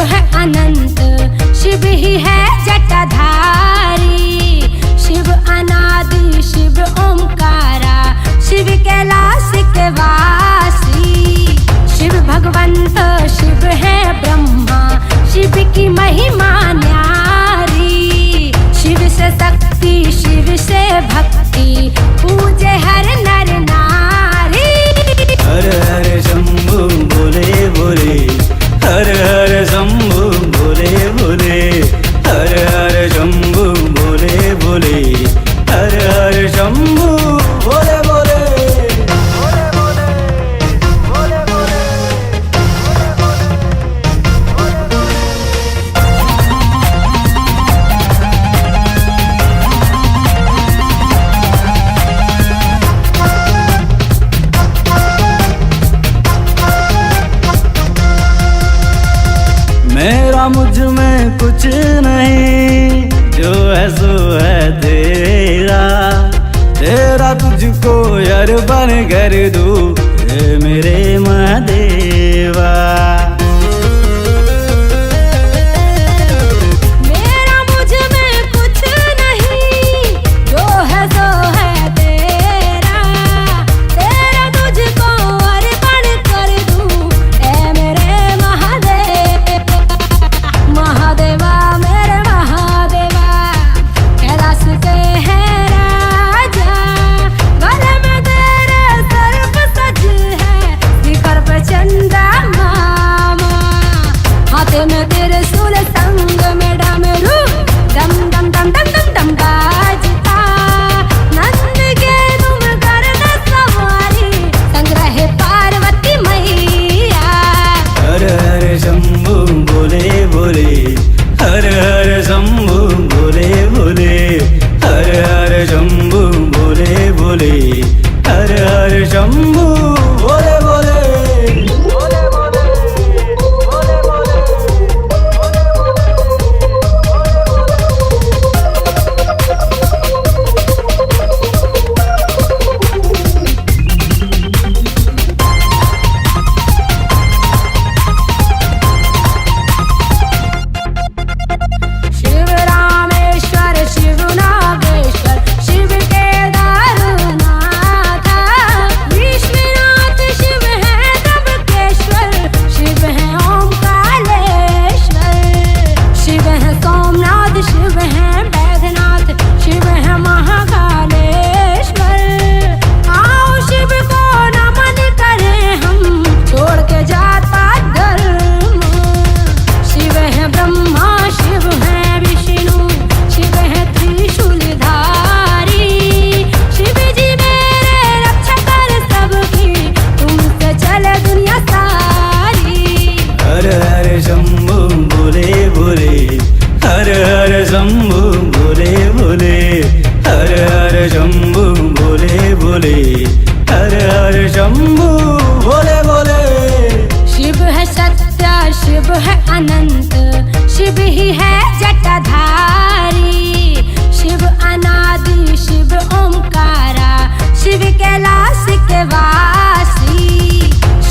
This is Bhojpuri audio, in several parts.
है अनंत, शिव ही है जटाधारी। शिव अनादि शिव ओमकारा, शिव कैलाश के वासी। शिव भगवंत शिव है ब्रह्मा, शिव की महिमा न्यारी। शिव से शक्ति शिव से भक्ति, पूजे हर नर नारी। हर हर शंभु बोले बोले, हर हर शंभु बोले बोले, हर हर शंभु बोले बोले, हर हर शंभु बोले बोले। मेरा मुझ में कुछ नहीं, जो है सो है तेरा। तेरा तुझको यार बन कर दूं, ये मेरे महादेवा। मेरा मुझ में कुछ नहीं, जो है सो है तेरा। तेरा तुझको अर्पण कर दूं, ए मेरे महादेवा। महादेवा मेरे महादेवा, कैलाश के हैं राजा। गले में तेरे सर्प सज है, शिखर पे चंदा मामा। हाथे में तेरे सूल संग में डमरू, डम डम डम डम डम डम बाजता। नंद के तुम करना सवारी, संग रहे पार्वती मैया। हर हर शंभु बोले बोले, हर हर शंभु बोले बोले, हर हर शंभु बोले बोले, हर हर शंभु बोले बोले। शिव रामेश्वर शिव नागेश्वर, शिव केदारनाथ। विश्वनाथ शिव है त्र्यंबकेश्वर, शिव है ओमकारेश्वर। शिव है सोमनाथ शिव है बैद्यनाथ, शिव है महाकालेश्वर। आओ शिव को नमन करें हम, छोड़ के जाता धर्म। शिव है ब्रह्मा शिव है विष्णु, शिव है त्रिशूलधारी। शिव जी मेरे रक्षा कर सबकी, तुमसे चले दुनिया सारी। हर हर शंभु बोले बोले, हर हर शंभु बोले बोले, हर हर शंभु बोले बोले, हर हर शंभु बोले बोले। शिव है सत्य शिव है अनंत, शिव ही है जटाधारी। शिव अनादि शिव ओमकारा, शिव कैलाश के वासी।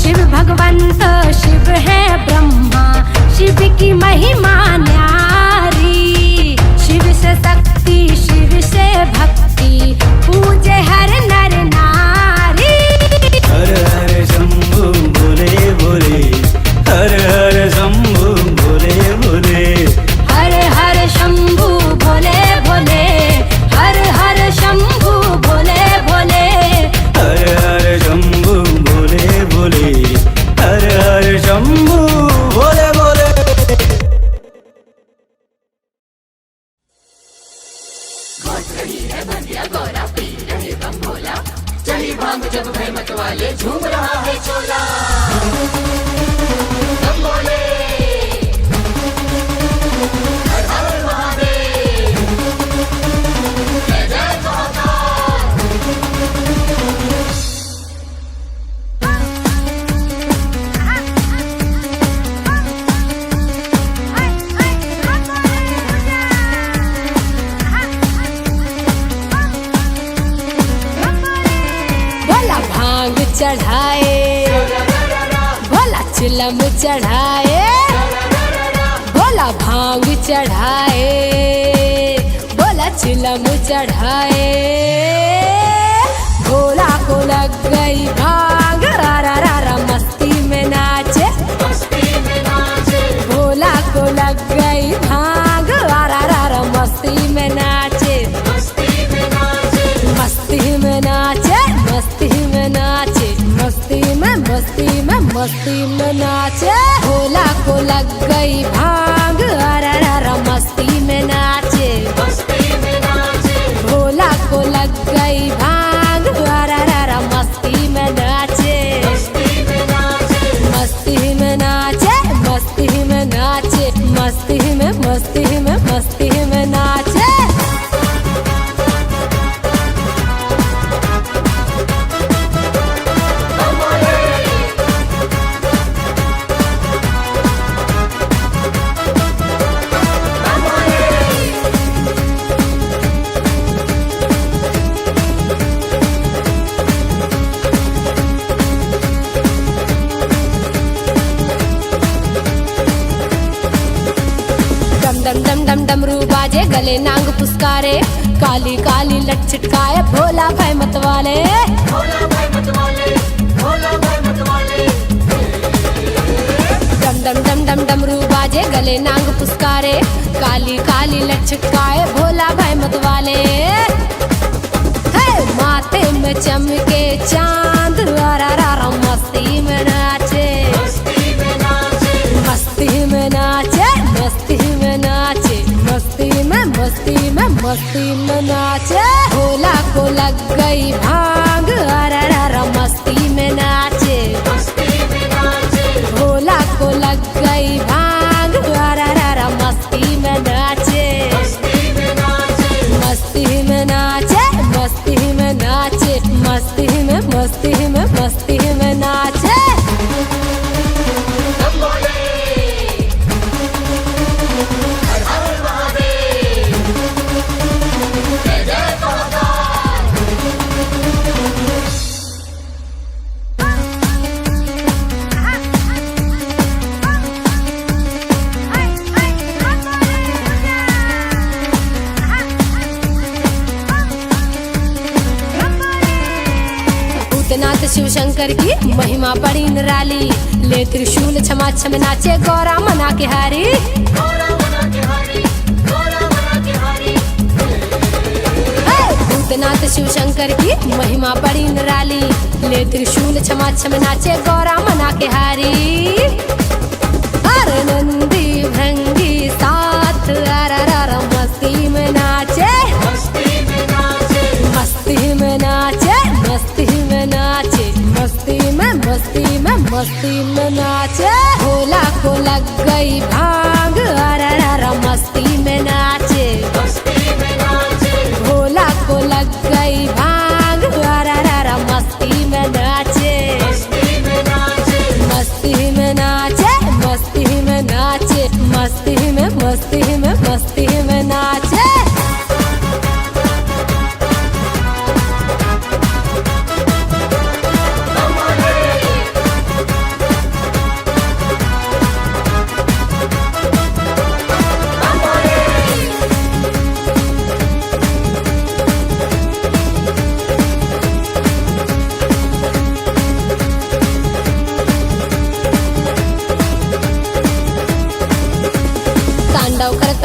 शिव भगवंत शिव है ब्रह्मा, शिव की महिमा न्यारी। शिव से शक्ति शिव से भक्ति, पूजे हर नर नारी। हर हर शंभु बोले बोले, हर हर शंभु बोले बोले, हर हर शंभु भोले भोले, हर हर शंभु भोले भोले। हर हर शंभु बोले बोले, हर हर शंभु बोले बोले। चली भांग जब भय मत वाले, झूम रहा है चोला। हम बोले हर हर महादेव, जय जय महाकाल। भोला भांग चढ़ाए, भोला चिलम चढ़ाए। चढ़ाए, बोला चिलम चढ़ाए। भोला को लग गई भांग, रा रा रा मस्ती में नाचे, भोला को लग गई भांग, रा रा रा मस्ती में नाचे, मस्ती में नाचे, मस्ती में नाचे, मस्ती में मस्ती में नाचे। भोला को लग गई भांग, रा रा मस्ती में नाचे, भोला को लग गई भांग, रा रा मस्ती में नाचे, मस्ती में नाचे, मस्ती में नाचे, मस्ती में मस्ती में नाचे। डम डम डम डमरू बाजे, गले नांग पुस्कारे, काली काली लट छिटकाए, भोला भाई मतवाले, डम डम डम डम डमरू बाजे, गले नांग पुस्कारे, काली काली लट छिटकाए, भोला भाई मतवाले। हे माथे में चमके चांद, रा रा मस्ती में नाचे, मस्ती में नाचे, मस्ती में नाचे, मस्ती में नाचे। भोला को लग गई भांग, रा रा मस्ती में नाचे, भोला को लग गई भांग, रा रा मस्ती में नाचे, मस्ती में नाचे, मस्ती में नाचे, मस्ती में नाचे। भूतनाथ शिव शंकर की महिमा बड़ी निराली, ले त्रिशूल छमा छम नाचे, गौरा मना के हारी, भूतनाथ शिव शंकर की महिमा बड़ी निराली, ले त्रिशूल छमा छम नाचे, गौरा मना के हारी। अरे नंदी भंगी साथ, रा रा मस्ती में नाचे, मस्ती में नाचे, मस्ती में नाचे, मस्ती में नाचे। भोला को लग गई भांग, रा रा मस्ती में नाचे, भोला को लग गई भांग, रा रा मस्ती में नाचे, मस्ती में नाचे, मस्ती में नाचे, मस्ती में नाचे।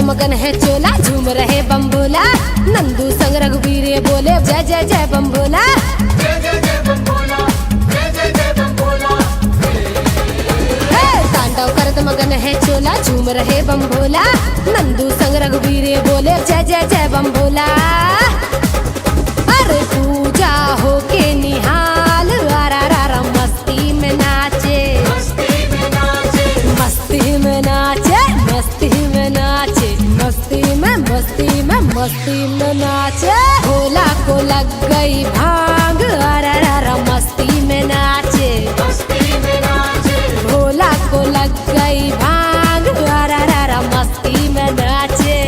मगन है चोला, झूम रहे बम्बोला, नंदू संग रघुवीर बोले, जय जय जय बम्बोला, तांडव करत मगन है चोला, झूम रहे बम्बोला, नंदू संग रघुवीर बोले, जय जय जय बम्बोला। अरे पूजा हो के निहाल, रा रा मस्ती में नाचे, मस्ती में नाचे, मस्ती में नाचे, मस्ती में नाचे। भोला को लग गई भांग, रा रा मस्ती में नाचे, भोला को लग गई भांग, रा रा मस्ती में नाचे,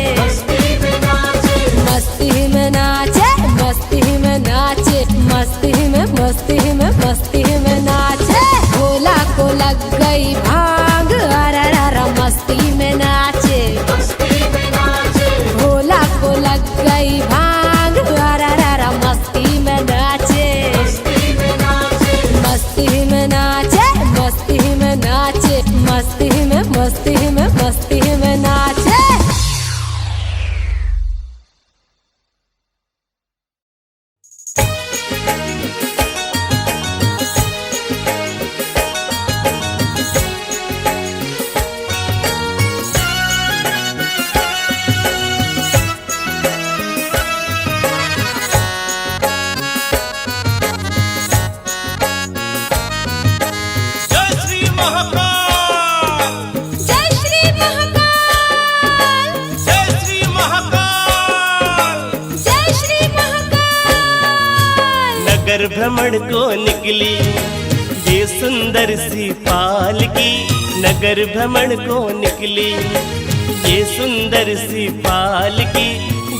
मस्ती में नाचे, मस्ती में नाचे, मस्ती में नाचे। भोला को लग गई भांग, रा रा मस्ती में नाचे, भ्रमण को निकली ये सुंदर सी पालकी, नगर भ्रमण को निकली ये सुंदर सी पालकी।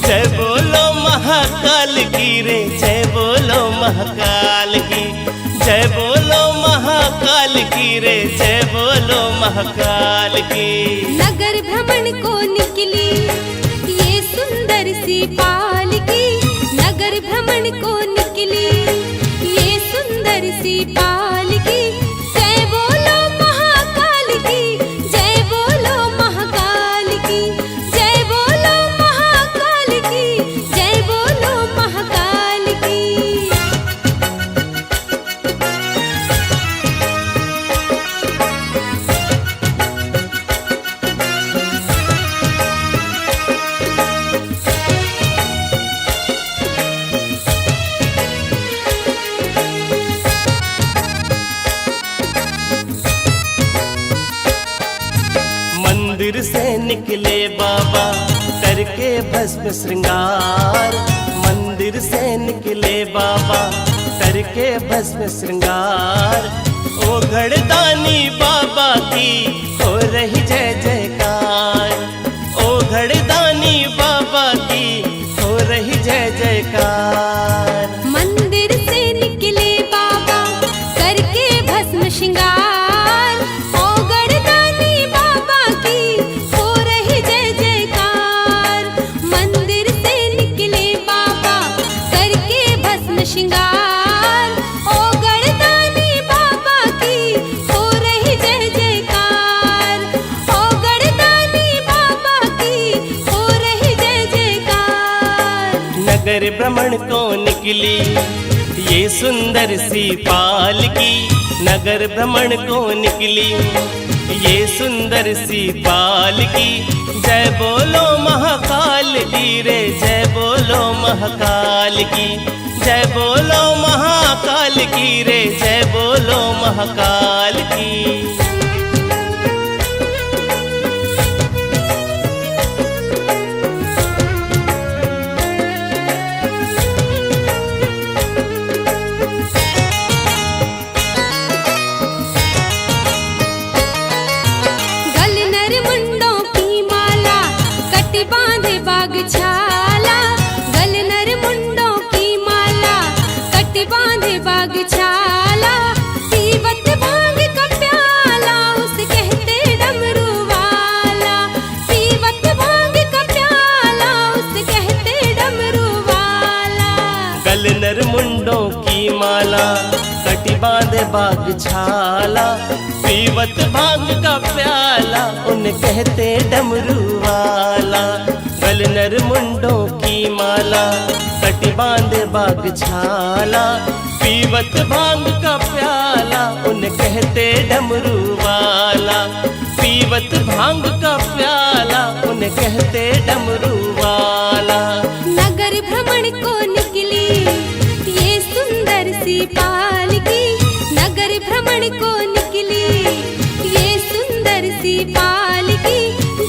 जय बोलो महाकाल की रे, जय बोलो महाकाल की, जय बोलो महाकाल की रे, जय बोलो महाकाल की। नगर भ्रमण को निकली ये सुंदर सी पालकी, नगर भ्रमण को निकली ये सुंदर सी पालकी। जय बोलो महाकाल की, जय बोलो महाकाल की, जय बोलो महाकाल की, जय बोलो महाकाल की। मंदिर से निकले बाबा करके भस्म श्रृंगार, मंदिर से निकले बाबा करके भस्म श्रृंगार। ओ घड़दानी बाबा की हो रही जय जयकार, ओ घड़दानी बाबा की हो रही जय जयकार। मंदिर से निकले बाबा करके भस्म श्रृंगार, ओ गढ़दानी बाबा की हो रही जय जयकार। मंदिर से निकले बाबा करके भस्म श्रृंगार, ओ गढ़दानी बाबा की हो रही जय जयकार, ओ गढ़दानी बाबा की हो रही जय जयकार। नगर भ्रमण को निकली ये सुंदर सी पालकी, नगर भ्रमण को निकली ये सुंदर सी पालकी। जय बोलो महाकाल की रे, जय बोलो महाकाल की, जय बोलो महाकाल की रे, जय बोलो महाकाल की। गल नर मुंडों की माला कटी बांधे बागछाला, गल नर मुंडों की माला कटी बांधे बागछाला। पीवत भांग का प्याला उसे कहते डमरू वाला, पीवत भांग का प्याला उसे कहते डमरू वाला। गल नर मुंडों की माला कटी बांधे बागछाला, पीवत भांग का प्याला उन कहते डमरू वाला। गल नर मुंडों की माला कटी बांधे बागछाला, पीवत भांग का प्याला उन कहते डमरू वाला। पीवत भांग का प्याला उन कहते डमरू वाला। नगर भ्रमण को निकली ये सुंदर सी पालकी, नगर भ्रमण को निकली ये सुंदर सी पालकी।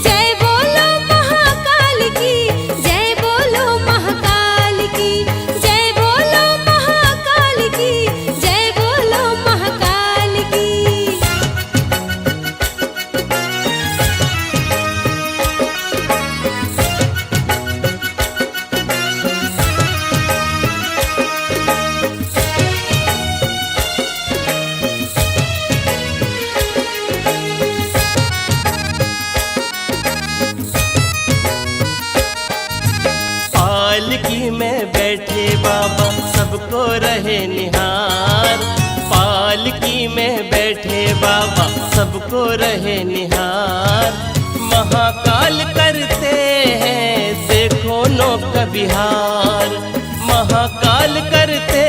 जय बोलो महाकाल की, जय बोलो महाकाल की, जय बोलो महाकाल की, जय बोलो महाकाल की। पालकी में बैठे बाबा सबको रहे निहार, पालकी में बैठे बाबा सबको रहे निहार। महाकाल करते हैं देखो नौका विहार, महाकाल करते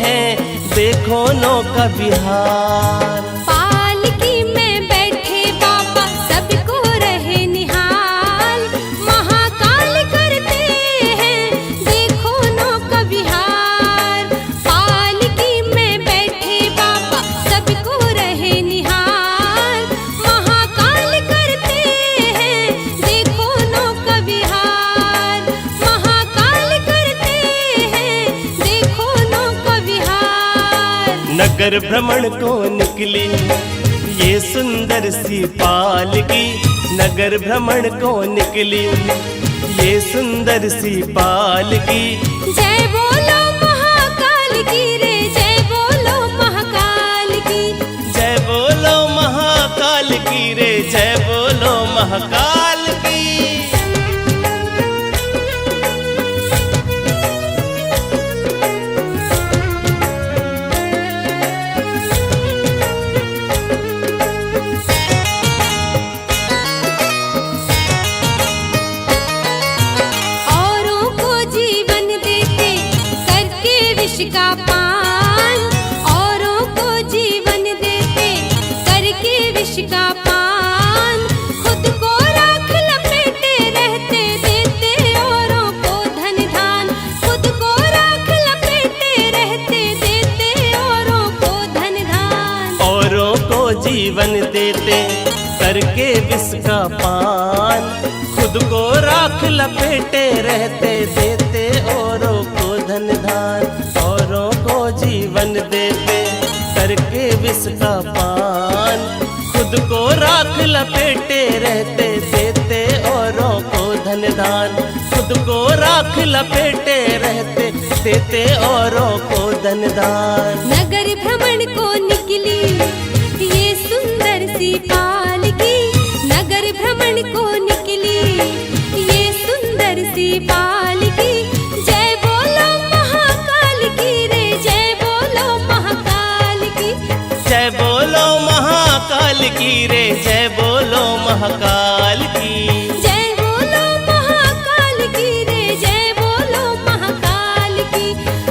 हैं देखो नौका विहार। पालकी में बैठे बाबा सबको रहे निहाल, महाकाल करते हैं देखो नौका विहार। पालकी में बैठे बाबा सबको रहे निहाल, महाकाल करते हैं देखो नौका विहार। महाकाल करते हैं देखो नौका विहार। नगर भ्रमण को निकली ये सुंदर सी पालकी। नगर भ्रमण को निकली ये सुंदर सी पालकी। जय बोलो महाकाल की रे, जय बोलो महाकाल की। जय बोलो महाकाल की रे, जय बोलो महाकाल की। का पान औरों को जीवन देते करके विष का पान। खुद को राख लपेटे रहते देते औरों को धन धान। खुद को राख लपेटे रहते देते औरों को धन धान। औरों को जीवन देते करके विष का पान। खुद को राख लपेटे रहते देते औरों को धन धान। औरों को जीवन देते करके विष का पान। खुद को राख लपेटे रहते देते औरों को धन धान। खुद को राख लपेटे रहते देते औरों को धन दान। नगर भ्रमण को निकली ये सुंदर सी पालकी। नगर भ्रमण को निकली ये सुंदर सी पालकी। जय बोलो महाकाल की रे, जय बोलो महाकाल की। जय बोलो महाकाल की रे, जय बोलो महाकाल की। जय बोलो महाकाल की रे, जय बोलो महाकाल की।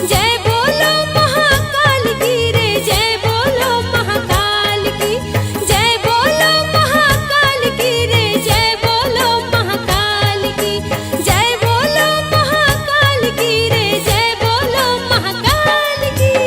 जय बोलो महाकाल की रे, जय बोलो महाकाल की। जय बोलो महाकाल की रे, जय बोलो महाकाल की। जय बोलो महाकाल की रे, जय बोलो महाकाल की।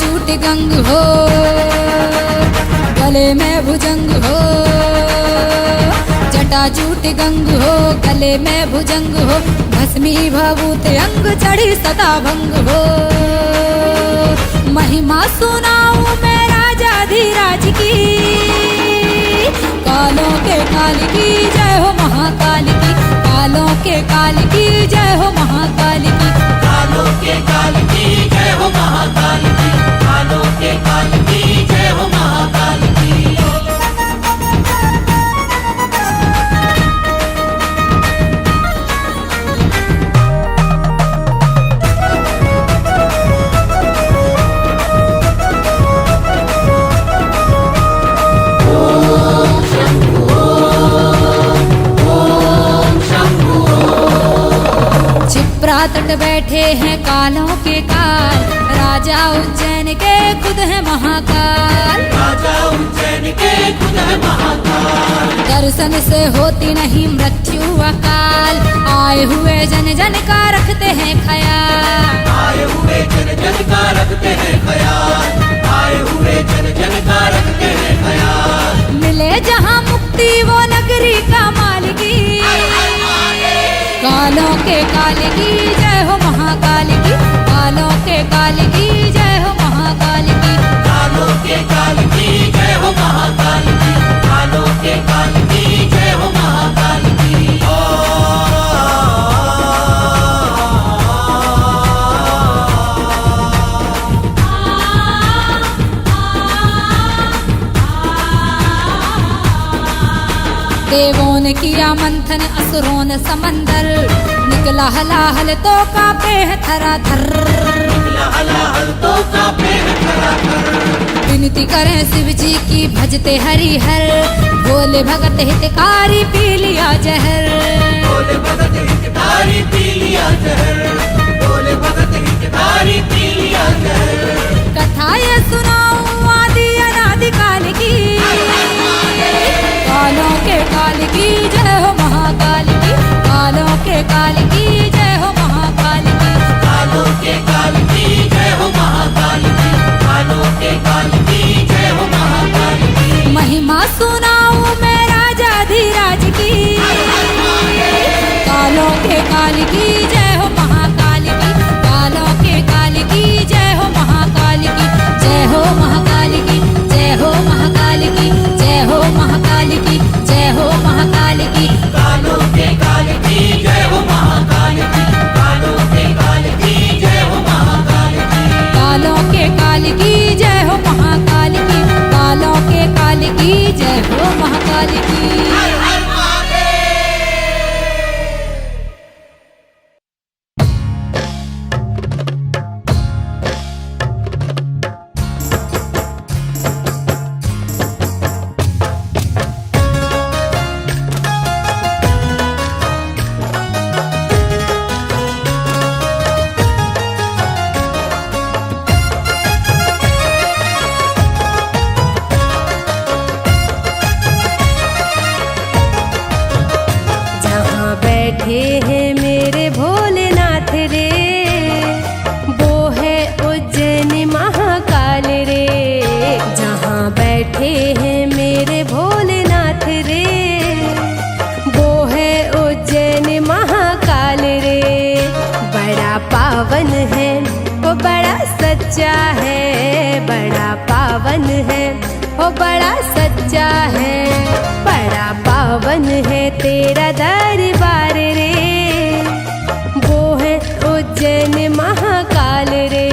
जूट गंग हो गले में भुजंग हो। जटा जूट गंग हो गले में भुजंग हो। भस्मी भभूत अंग चढ़ी सदा भंग हो। महिमा सुनाऊं मैं राजा धीराज की। कालों के काल की जय हो महाकाल की। कालों के काल की जय हो महाकाल की। कालों के काल की जय हो महाकाल की। कालों के काल की जय हो महाकाल की। छिप्रा तट बैठे हैं कालों के काल। राजा उज्जैन के खुद है महाकाल। राजा उज्जैन के खुद है महाकाल। दर्शन से होती नहीं मृत्यु अकाल। आए हुए जन जन का रखते हैं ख्याल। आए हुए जन जन का रखते हैं ख्याल। आए हुए जन जन का रखते हैं ख्याल। मिले जहाँ मुक्ति वो नगरी का मालिकी। कालों के काल की जय हो महाकाल की। कालों के काल की जय हो महाकाल की। कालों के काल की जय हो महाकाल की। कालों के काल की जय हो महाकाल की। देवों ने किया मंथन असुरों ने समंदर। निकला हलाहल तो कांपे है थराथर। हलाहल तो कांपे है थराथर। विनती करें शिव जी की भजते हरिहर। भोले भगत हितकारी पी लिया जहर। भोले भगत हितकारी पी लिया जहर। बोले भगत हितकारी पी लिया जहर। कथा ये सुनाऊं आदि अनादि काल की, कालों के काल की जय हो महाकाल की, कालों के काल की जय हो महाकाल की। कालों के काल की जय हो महाकाल की, कालों के काल की जय हो महाकाल की। महिमा सुनाऊं मैं राजाधिराज की, कालों के काल की जय हो महाकाल की, कालों के काल की जय हो महाकाल की, जय हो महाकाल की, जय हो महाकाल की, जय हो महाकाल की, जय हो महाकाल की। कालों के काल की जय हो महाकाल की, कालों के काल की जय हो महाकाल की। कालों के काल की जय हो महाकाल की, कालों के काल की जय हो महाकाल की। हर हर महादेव। जहाँ बैठे हैं मेरे भोलेनाथ रे, वो है उज्जैन महाकाल रे। जहाँ बैठे हैं मेरे भोलेनाथ रे, वो है उज्जैन महाकाल रे। बड़ा पावन है वो बड़ा सच्चा है, बड़ा पावन है वो बड़ा सच्चा है। बड़ा पावन है तेरा दरबार रे, वो है उज्जैन महाकाल रे।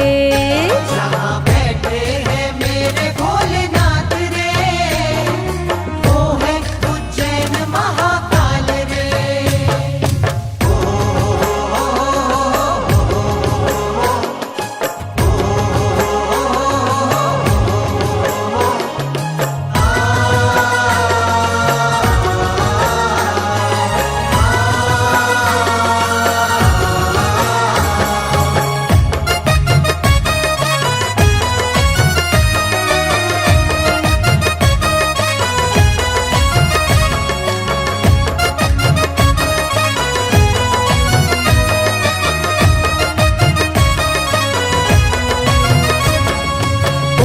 जहाँ बैठे हैं मेरे भोलेनाथ रे, वो है उज्जैन महाकाल रे।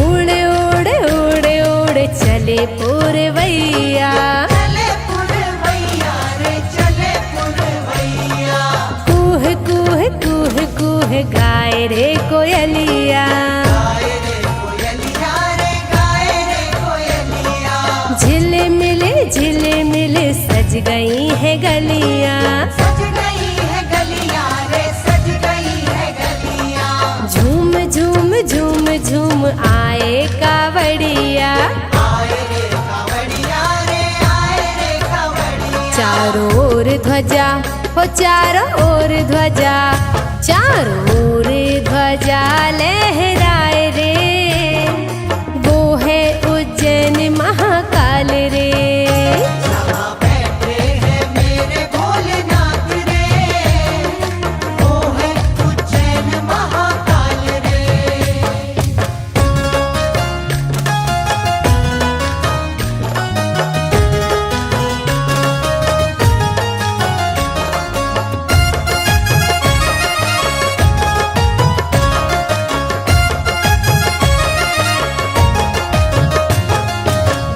उड़े उड़े उड़े उड़े चले पुरवैया, चले पुरवैया रे, चले पुरवैया। कूह कूह कूह कूह गाय रे कोयलिया। गाए रे कोयलिया रे, गाए रे कोयलिया। झिलमिल सज गई है गलियां, सज गई है गलियां रे, सज गई है गलियां। झूम झूम झूम झूम आए कावड़िया। आए रे कावड़िया रे, आए रे कावड़िया। चारों ओर ध्वजा हो, चारों ओर ध्वजा, चारों ओर ध्वजा लहराए रे। वो है उज्जैन महाकाल रे। जहाँ बैठे हैं मेरे भोलेनाथ रे, वो है उज्जैन महाकाल रे।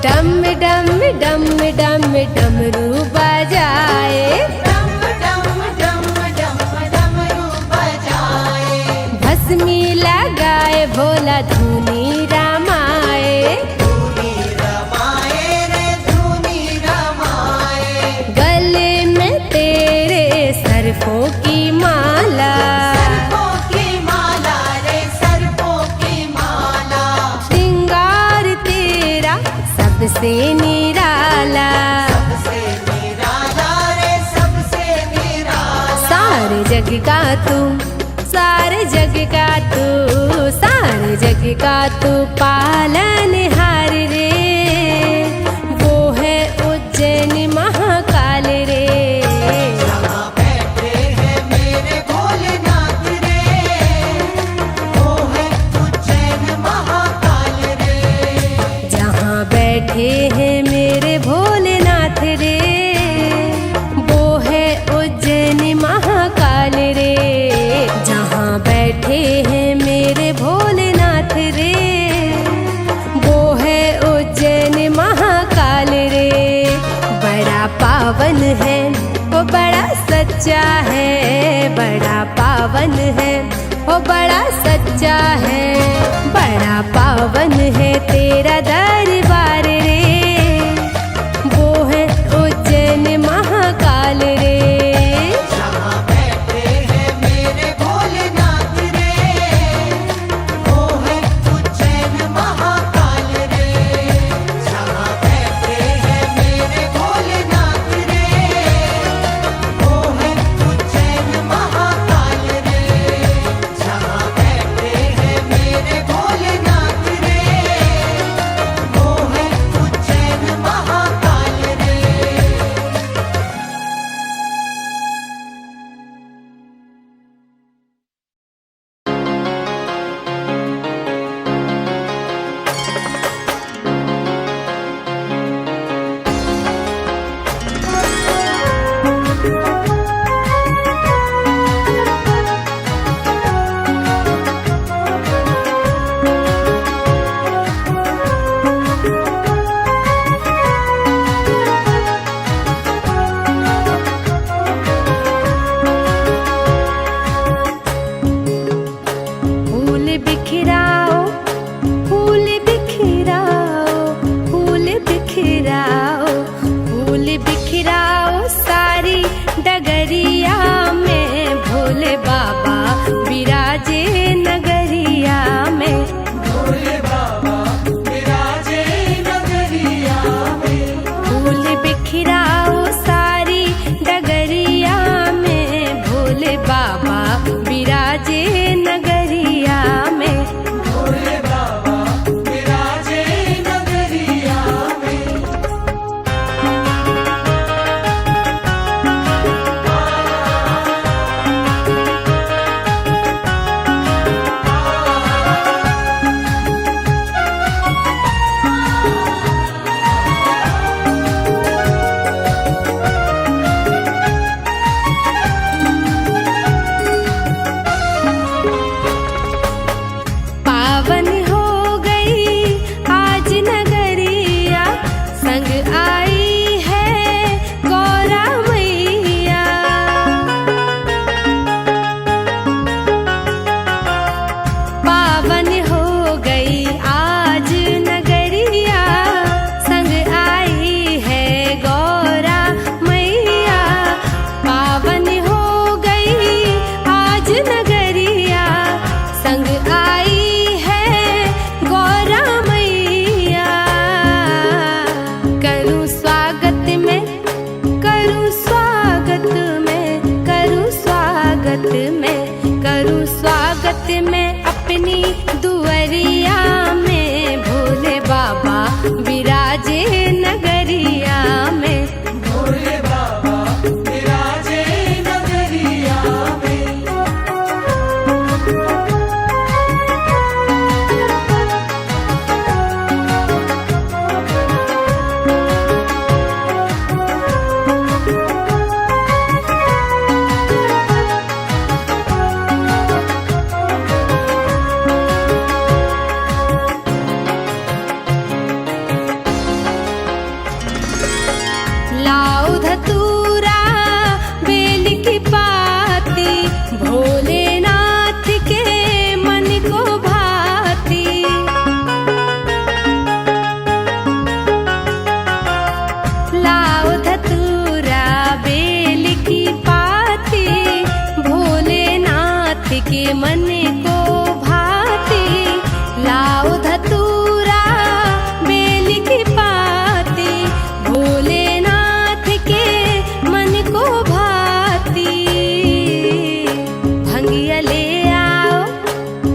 डम डम डम डम डमरू बजाए, डम डम डम डम डमरू बजाए। भस्मी लगाए भोला धुनी रामाए। धूनी रमाए रे, धूनी रमाए। गले में तेरे सरफों की माला, सर्पों की माला रे, सर्पों की माला। श्रृंगार तेरा सबसे निराला। सबसे निराला रे, सबसे निराला। सारे जग का तू, सारे जग का तू, सारे जग का तू पालनहार रे। वो है उज्जैन महाकाल रे। जहाँ बैठे हैं मेरे भोलेनाथ रे, पावन है वो बड़ा सच्चा है, बड़ा पावन है वो बड़ा सच्चा है, बड़ा पावन है तेरा दरबार रे, वो है उज्जैन महाकाल रे। जहाँ बैठे हैं मेरे भोलेनाथ रे, वो है उज्जैन महाकाल रे। जहाँ बैठे हैं मेरे भोलेनाथ रे, वो है उज्जैन महाकाल रे। जहाँ बैठे हैं मेरे भोलेनाथ रे, वो है उज्जैन महाकाल रे। फूल बिखराओ, फूल बिखराओ, फूल बिखराओ, फूल बिखराओ सारी डगरिया में, भोले बाबा विराजे नगरिया में। भोले बाबा विराजे नगरिया में। फूल बिखराओ सारी डगरिया में, भोले बाबा विराजे नगरिया में। भोले बाबा विराजे नगरिया में। पावन हो गई आज नगरिया, संग आई है गौरा मैया। पावन हो गई आज नगरिया, संग आई है गौरा मैया। पावन हो गई आज नगरिया, संग आई है गौरा मैया। करूं स्वागत में, करूं स्वागत में, करूं स्वागत में, करूं स्वागत में अपनी दुअरिया में, भोले बाबा विराजे नगरिया में। भोले बाबा विराजे नगरिया में। लाओ धतूरा बेल की पाती, भोलेनाथ के मन को भाती। लाओ धतूरा बेल की पाती, भोलेनाथ के मन को भाती। लाओ धतूरा बेल की पाती, भोलेनाथ के मन को भाती। भंगिया ले आओ,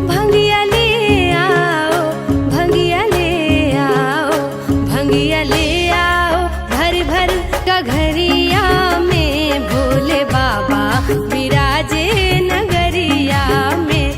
भंगिया ले आओ, भंगिया ले आओ, भंगिया ले आओ, भर भर का घरिया में, भोले बाबा विराजे नगरिया में।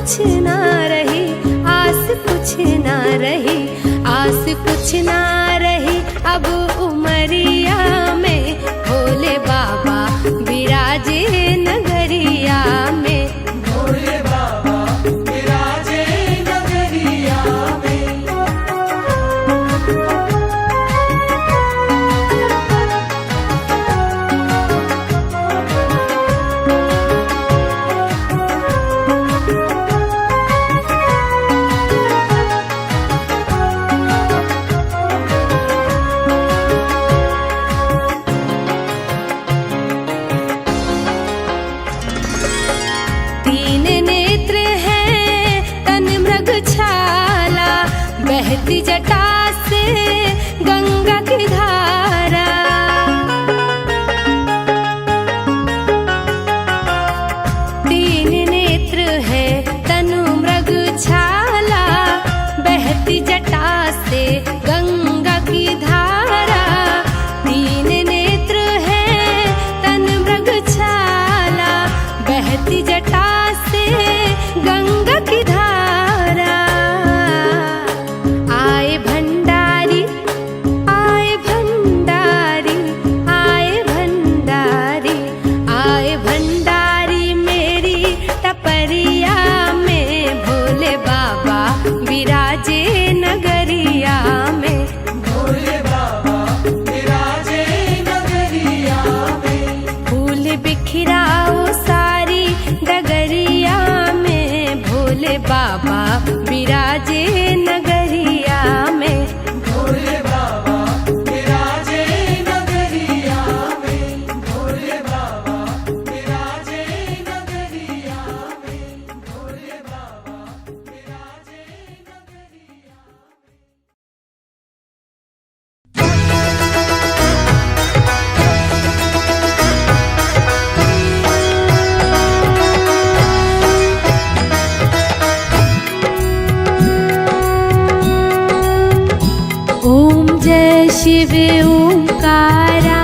कुछ ना रही, आस कुछ ना रही, आस कुछ ना रही अब उमरिया में। भोले बाबा विराजे नगरिया में, भोले बाबा विराजे नगरिया में। तीन नेत्र हैं तन मृग छाला, बहती जटा से गंगा की धारा। तीन नेत्र हैं तनु मृग छाला, बहती जटा से गंगा की धारा। तीन नेत्र हैं तन मृग छाला, बहती जटा से गंगा की धारा। आए भंडारी, आए भंडारी, आए भंडारी, आए भंडारी मेरी टपरिया में। भोले बाबा विराजे नगरिया में, भोले बाबा विराजे नगरिया में। फूल बिखराओ सारी डगरिया में। भोले बाबा विराजे नगरिया में, भोले बाबा विराजे नगरिया में। भोले बाबा विराजे नगरिया में। भोले बाबा विराजे नगरिया ओम जय शिव ओंकारा,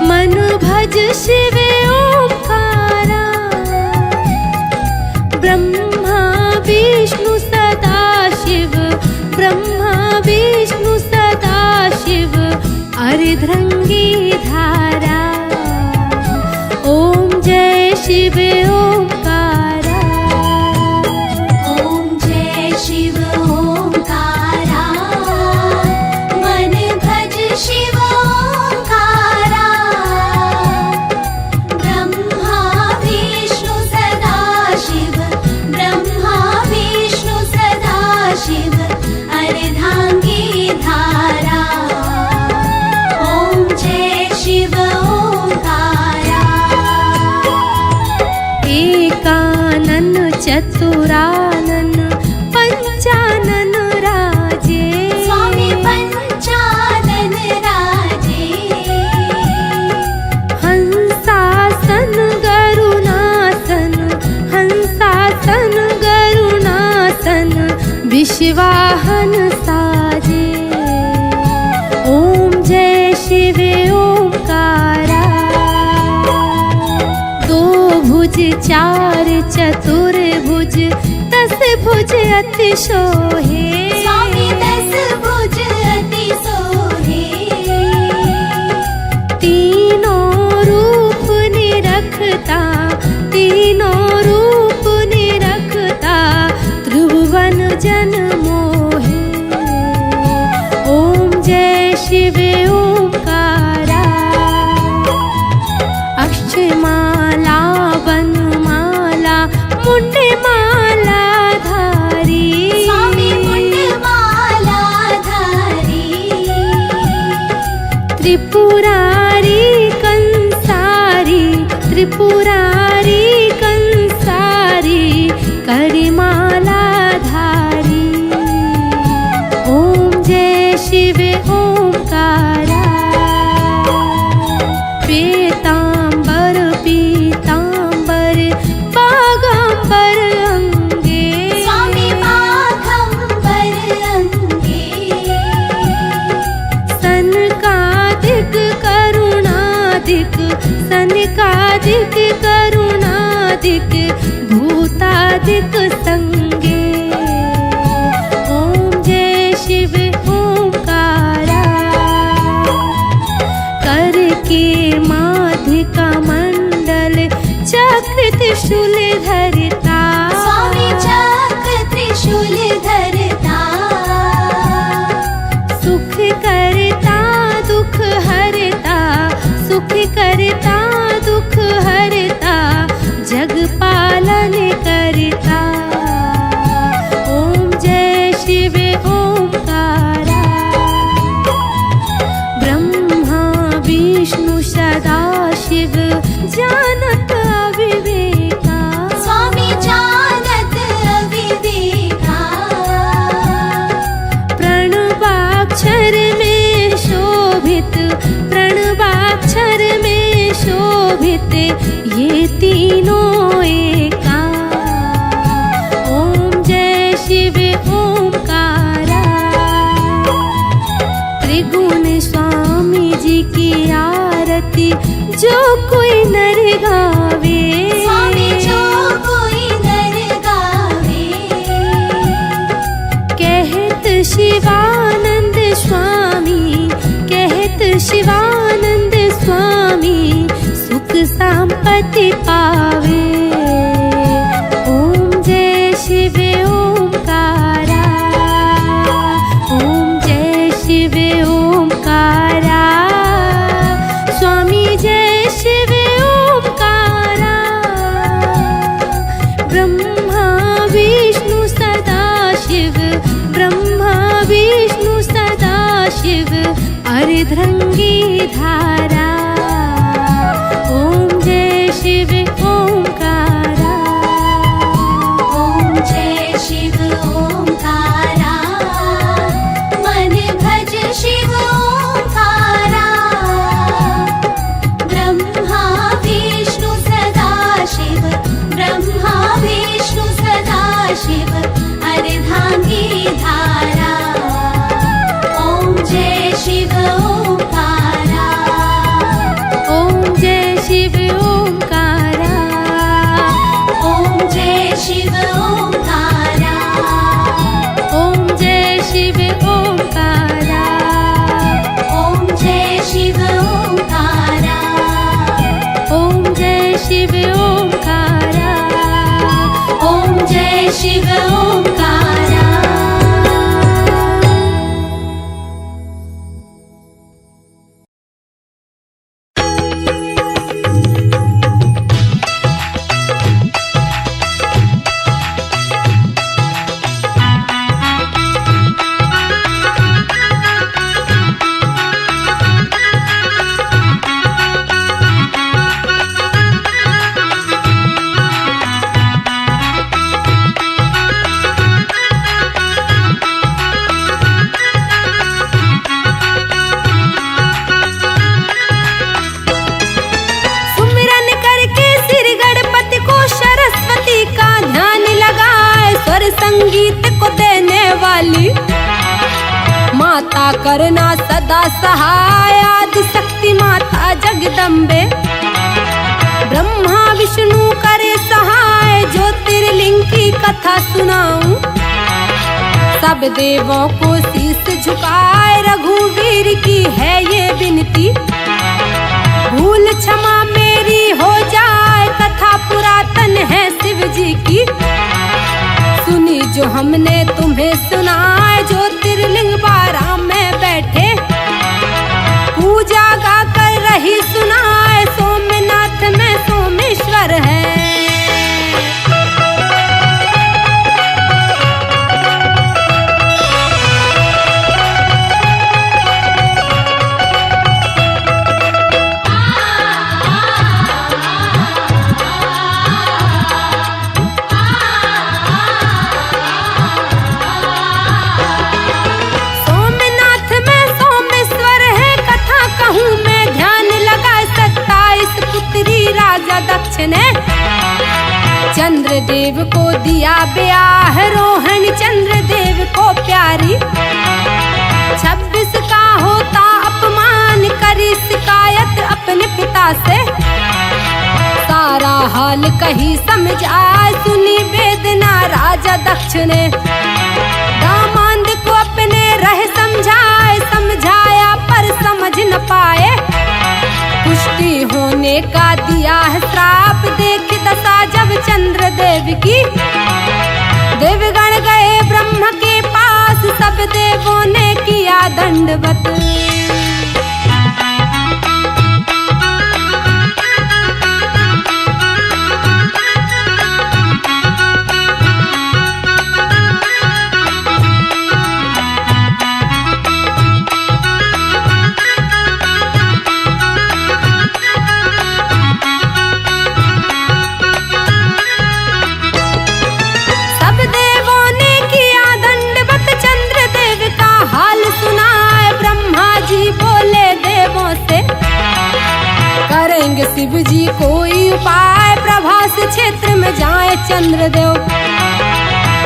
मन भज शिव ओंकारा। ब्रह्मा विष्णु सदा शिव, ब्रह्मा विष्णु सदा शिव, अर्धरंगी धारा। ओम जय शिव ओंकारा, ओम जय शिव ओंकारा, मन भज शिव ओंकारा। ब्रह्मा विष्णु सदा शिव, ब्रह्मा विष्णु सदा शिव, अर्धांगी धारा। ओम जय शिव ओंकारा। एकानन चतुरानन पंचानन राजे। स्वामी पंचानन राजे। हंसासन गरुणासन, हंसासन गरुणासन, विश्वाहन साजे। ओम जय शिव ओंकारा। दो भुज चार चतुर्भुज, दस भुज अति शोहे। स्वामी दस भुज अति सोहे। तीनों रूप निरखता, तीनों रूप निरखता, त्रिभुवन जन मोहे। ओम जय शिव ओंकारा। अक्षमाला वनमाला मुंडमाला धारी। स्वामी मुंडमाला धारी। त्रिपुरारी कंसारी, त्रिपुरारी कंसारी, करिमाला धारी। ओम जय शिव ओंकारा। पीतांबर पीतांबर बागंबर अंगे। स्वामी बाघंबर अंगे। सनकादिक करुणादिक, सनकादिक करुणादिक, भूतादिक संगे। ओम जय शिव ओंकारा। कर के माध्य का मंडल चक्र त्रिशूल धरता। स्वामी चक्र त्रिशूल धरता। सुख करता दुख हरता, सुख करता दुख हरता, जग पालन करता। ओम जय शिव ओंकारा। ब्रह्मा विष्णु सदा शिव जानत अविवेका। स्वामी जानत अविवेका। प्रणवाक्षर में शोभित, प्रणवाक्षर में शोभित ये तीनों एका। ओम जय शिव ओंकारा। त्रिगुण स्वामी जी की आरती जो कोई नर गावे। स्वामी जो कोई नर गावे। कहत शिवानंद स्वामी, कहत शिवानंद स्वामी, सुख संपत्ति पावे। ओम जय शिव ओंकारा। ओम जय शिव ओंकारा। स्वामी जय शिव ओंकारा। ब्रह्मा विष्णु सदा शिव, ब्रह्मा विष्णु सदा शिव, अर्धरंगी धारा। ओम जय शिव ओंकारा। ओम जय शिव ओंकारा। मन भज शिव ओंकारा। ब्रह्मा विष्णु सदा शिव, ब्रह्मा विष्णु सदा शिव, अर्धांगी धारा। ओम जय शिव ओंकारा। ओम जय शिव ओंकारा। ओम जय शिव ओंकारा। ओम जय शिव ओंकारा। ओम जय शिव ओंकारा। ओम जय शिव ओंकारा। ओम जय शिव ओंकारा। सुमिरन करके सिर गणपति को सरस्वती का ध्यान लगाए। स्वर संगीत को देने वाली माता करना सदा सहाय। आदि शक्ति माता जगदम्बे, ब्रह्मा विष्णु करे सहाय। ज्योतिर्लिंग की कथा सुनाऊं, सब देवों को शीश झुकाए। रघुवीर की है ये विनती, भूल क्षमा मेरी हो जाए। कथा पुरातन है शिव जी की, सुनी जो हमने तुम्हें सुनाए। ज्योतिर्लिंग बारह में बैठे, पूजा गा कर रही सुनाए। सोमनाथ में सोमेश्वर है, सोमनाथ में सोमेश्वर है। कथा कहूँ मैं ध्यान लगा। 27 पुत्री राजा दक्ष ने चंद्रदेव को दिया ब्याह। रोहन चंद्रदेव को प्यारी, 26 का होता अपमान। करी शिकायत अपने पिता से, सारा हाल कही समझाए, सुनी वेदना राजा दक्ष ने दामाद को अपने रह समझाए, समझाया पर समझ न पाए। पुष्टि होने का दिया है श्राप, देख दशा जब चंद्रदेव की। देवगण गए ब्रह्म के पास, सब देवों ने किया दंडवत। शिव जी कोई उपाय, प्रभास क्षेत्र में जाए चंद्रदेव।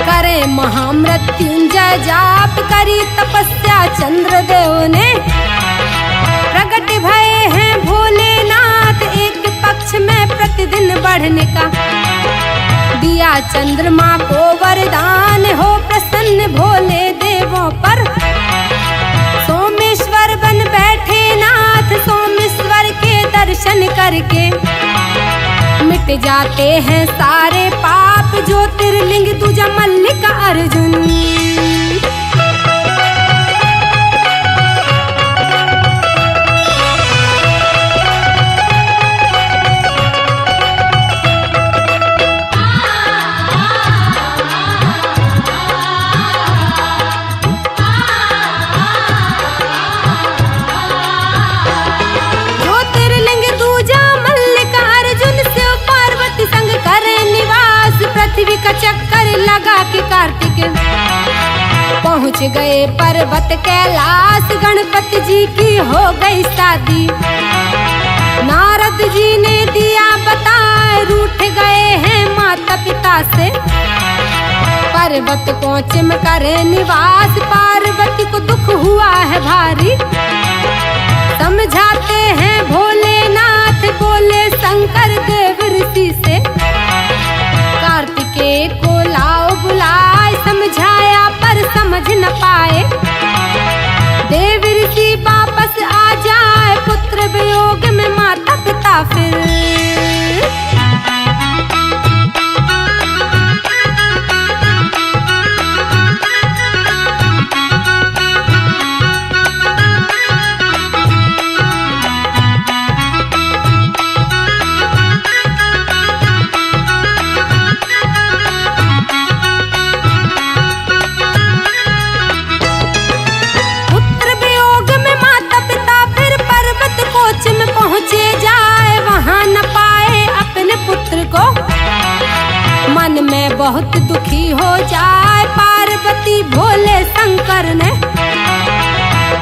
करे महामृत्युंजय जाप, करी तपस्या चंद्रदेव ने। प्रकट भये हैं भोलेनाथ, एक पक्ष में प्रतिदिन बढ़ने का। दिया चंद्रमा को वरदान, हो प्रसन्न भोले देवों पर। सोमेश्वर बन बैठे नाथ, सोमेश्वर के दर्शन करके मिट जाते हैं सारे पाप। ज्योतिर्लिंग तुझा मल्लिका अर्जुन। पृथ्वी का चक्कर लगा के कार्तिक पहुँच गए पर्वत कैलाश। गणपति जी की हो गई शादी, नारद जी ने दिया बताए। रूठ गए हैं माता पिता से, पर्वत पहुँच में करे निवास। पार्वती को दुख हुआ है भारी, समझाते हैं भोलेनाथ। बोले शंकर देव ऋषि से, कार्तिकेय को लाओ बुलाए। समझाया पर समझ न पाए, देव ऋषि वापस आ जाए। पुत्र वियोग में माता पिता फिर। मन में बहुत दुखी हो जाए, पार्वती भोले शंकर ने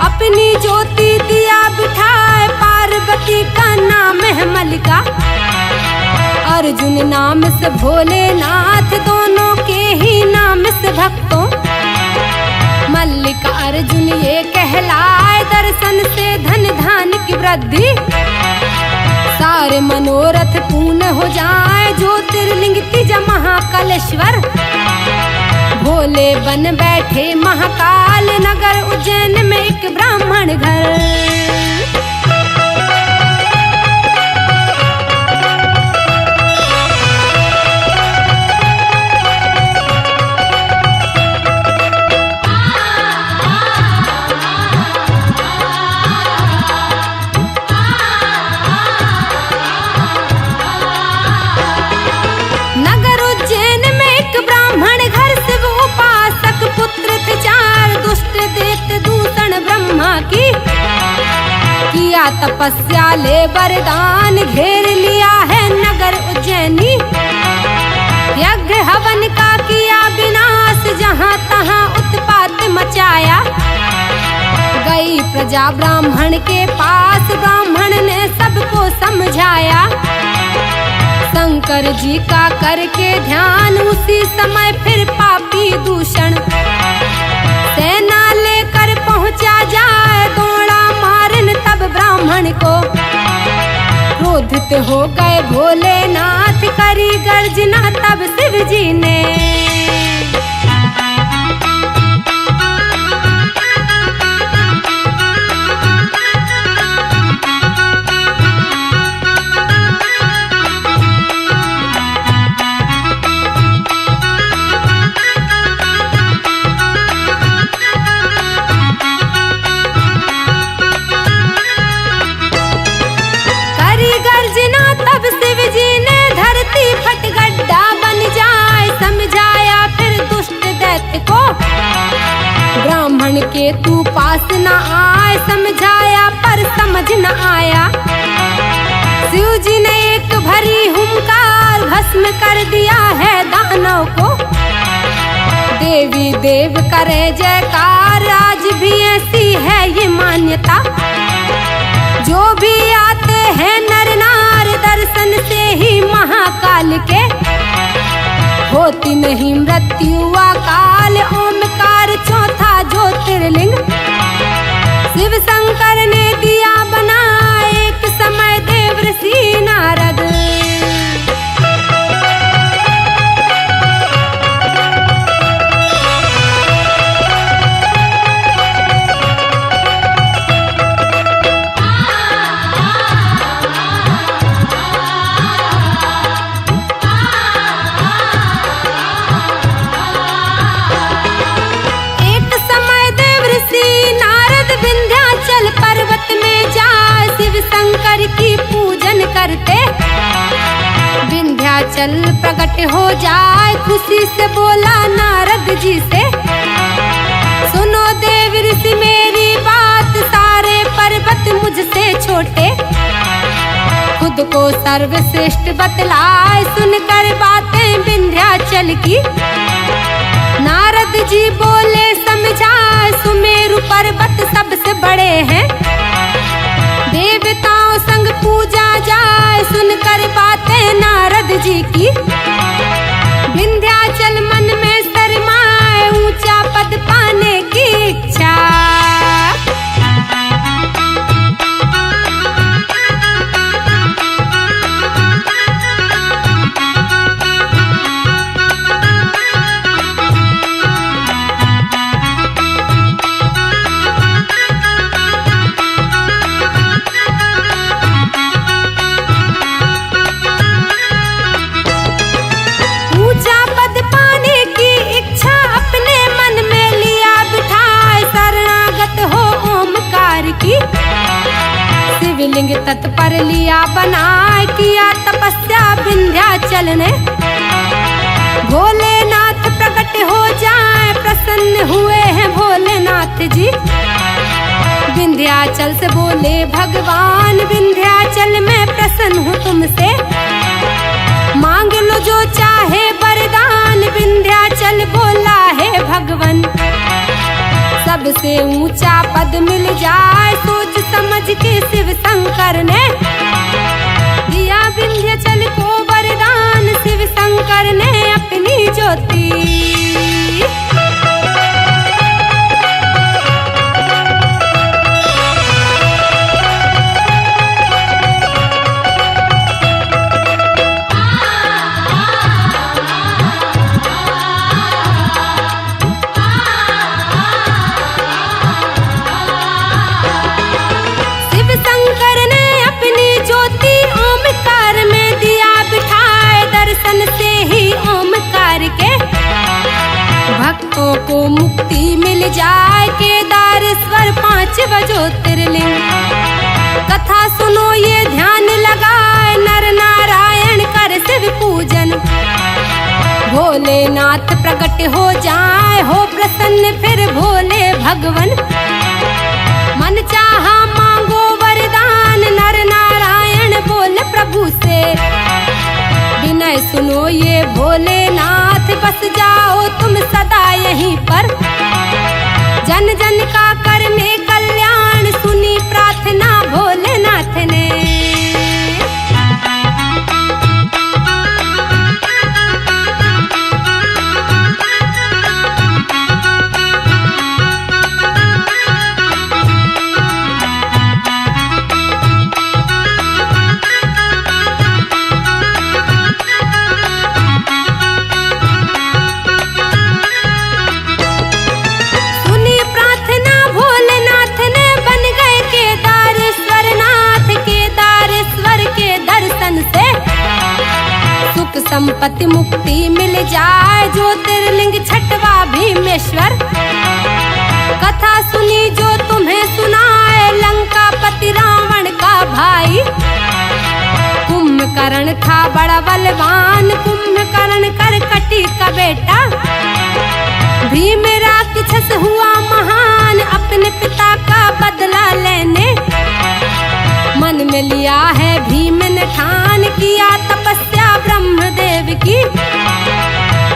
अपनी ज्योति दिया बिठाए। पार्वती का नाम है मल्लिका, अर्जुन नाम से भोलेनाथ। दोनों के ही नाम से भक्तों मल्लिका अर्जुन ये कहलाए। दर्शन से धन धान की वृद्धि, सारे मनोरथ पूर्ण हो जाए। ज्योतिर्लिंग तीजा महाकालेश्वर, भोले बन बैठे महाकाल नगर। उज्जैन में एक ब्राह्मण घर, किया तपस्या ले वरदान। घेर लिया है नगर उज्जैनी, यज्ञ हवन का किया विनाश। जहाँ तहाँ उत्पात मचाया, गई प्रजा ब्राह्मण के पास। ब्राह्मण ने सबको समझाया, शंकर जी का करके ध्यान। उसी समय फिर पापी दूषण सेना लेकर पहुँचा जाए। दौड़ा मारन तब ब्राह्मण को, क्रोध क्रोधित हो गए भोलेनाथ, करी गर्जना तब शिव जी ने। तब शिव जी ने धरती फट गड्ढा बन जाए, समझाया फिर दुष्ट दैत्य को, ब्राह्मण के तू पास न आए, समझाया पर समझ न आया। शिव जी ने एक भरी हुंकार, भस्म कर दिया है दानव को। देवी देव करे जयकार, आज भी ऐसी है ये मान्यता। जो भी आते हैं नर नार, दर्शन से ही महाकाल के होती नहीं मृत्यु अकाल। ओमकार चौथा ज्योतिर्लिंग शिव शंकर ने दिया बना, एक समय देव ऋषि नारद। पर्वत में जाए शिव शंकर की पूजन करते, विंध्याचल प्रकट हो जाए, खुशी से बोला नारद जी से। सुनो देव ऋषि मेरी बात, सारे पर्वत मुझसे छोटे, खुद को सर्वश्रेष्ठ बतलाए, सुनकर बातें विंध्याचल की। नारद जी बोले समझाए, सुमेरु पर्वत सबसे बड़े हैं, देवताओं संग पूजा जाए, सुनकर बातें नारद जी की। विंध्याचल मन में शर्माए, ऊंचा पद पाने की इच्छा। शिवलिंग तत्पर लिया बनाए, किया तपस्या विंध्याचल ने। भोलेनाथ प्रकट हो जाए, प्रसन्न हुए हैं भोलेनाथ जी। विंध्याचल से बोले भगवान, विंध्याचल में प्रसन्न हूँ तुमसे, मांग लो जो चाहे वरदान। विंध्याचल बोला है भगवान, सबसे ऊंचा पद मिल जाए, सोच समझ के शिव शंकर ने दिया विंध्याचल को वरदान। शिव शंकर ने अपनी ज्योति को मुक्ति मिल जाए। केदारेश्वर 5 ज्योतिर्लिंग कथा सुनो ये ध्यान लगाए, नर नारायण कर शिव पूजन। भोलेनाथ प्रकट हो जाए, हो प्रसन्न फिर भोले भगवन। मन चाहा मांगो वरदान, नर नारायण बोले प्रभु से। विनय सुनो ये भोलेनाथ, बस जाओ तुम सदा यहीं पर। जन जन का करने कल्याण, सुनी प्रार्थना भोलेनाथ ने। संपत्ति मुक्ति मिल जाए, ज्योतिर्लिंग छठवा भीमेश्वर। कथा सुनी जो तुम्हें सुनाए, लंका पति रावण का भाई। कुंभकर्ण था बड़ा बलवान, कुंभकर्ण करकटी का बेटा। भीम राक्षस हुआ महान, अपने पिता का बदला लेने। मन में लिया है भीम ने ठान, किया तपस्या ब्रह्मदेव की।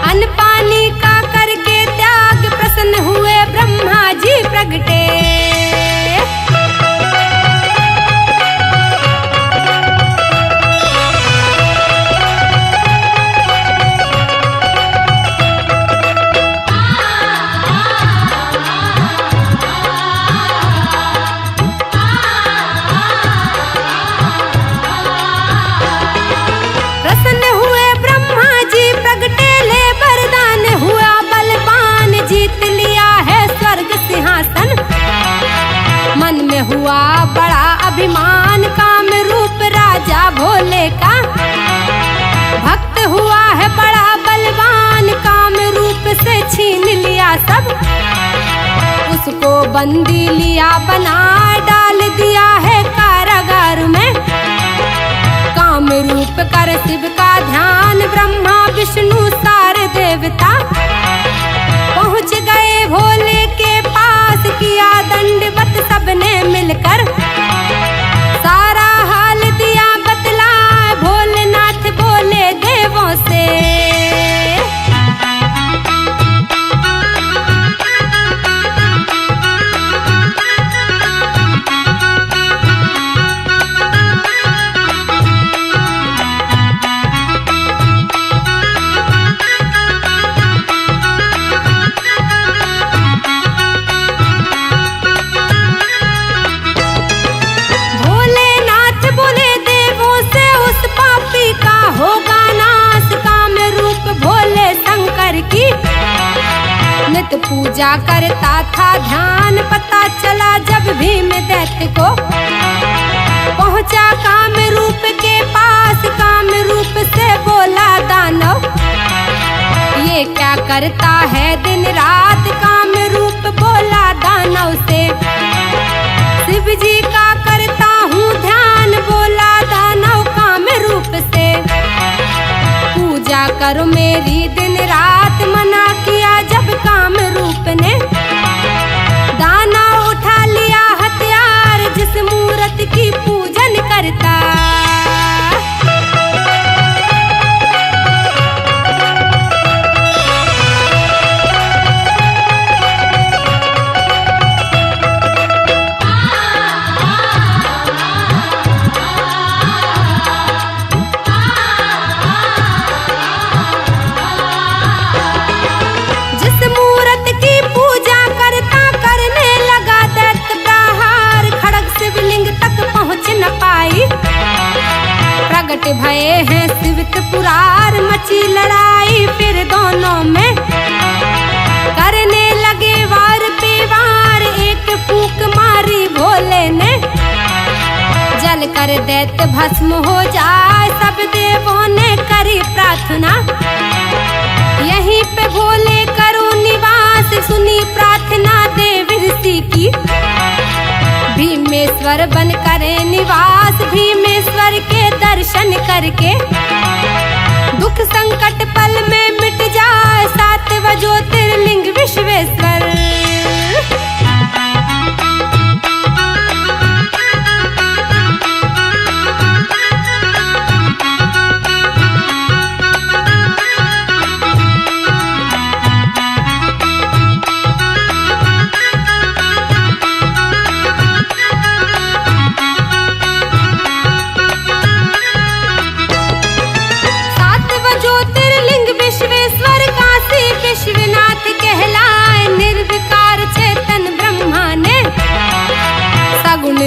अन्न पानी का करके त्याग, प्रसन्न हुए ब्रह्मा जी प्रगटे। हुआ बड़ा अभिमान, काम रूप राजा भोले का। भक्त हुआ है बड़ा बलवान, काम रूप से छीन लिया सब। उसको बंदी लिया बना, डाल दिया है कारागार में। काम रूप कर शिव का ध्यान, ब्रह्मा विष्णु सारे देवता पहुँच गए भोले के पास। किया दंडवत सबने मिलकर, सारा हाल दिया बतला। भोलेनाथ बोले देवों से, नित पूजा करता था ध्यान। पता चला जब भीम दैत्य को, पहुंचा काम रूप के पास। काम रूप से बोला दानव, ये क्या करता है दिन रात। काम रूप बोला दानव से, शिव जी का करता हूँ ध्यान। बोला दानव काम रूप से, पूजा करो मेरी दिन रात। मना किया जब काम रूप ने, दाना उठा लिया हथियार। जिस मूर्त की पूजन करता, प्रगट भये हैं शिव त्रिपुरार। मची लड़ाई फिर दोनों में, करने लगे वार पे वार। एक फूंक मारी भोले ने, जल कर दैत्य भस्म हो जाए। सब देवों ने करी प्रार्थना, यहीं पे भोले करो निवास। सुनी प्रार्थना देव ऋषि की, भीमेश्वर बन करे निवास। भीमेश्वर के दर्शन करके, दुख संकट पल में मिट जाए। सातवां ज्योतिर्लिंग विश्वेश्वर।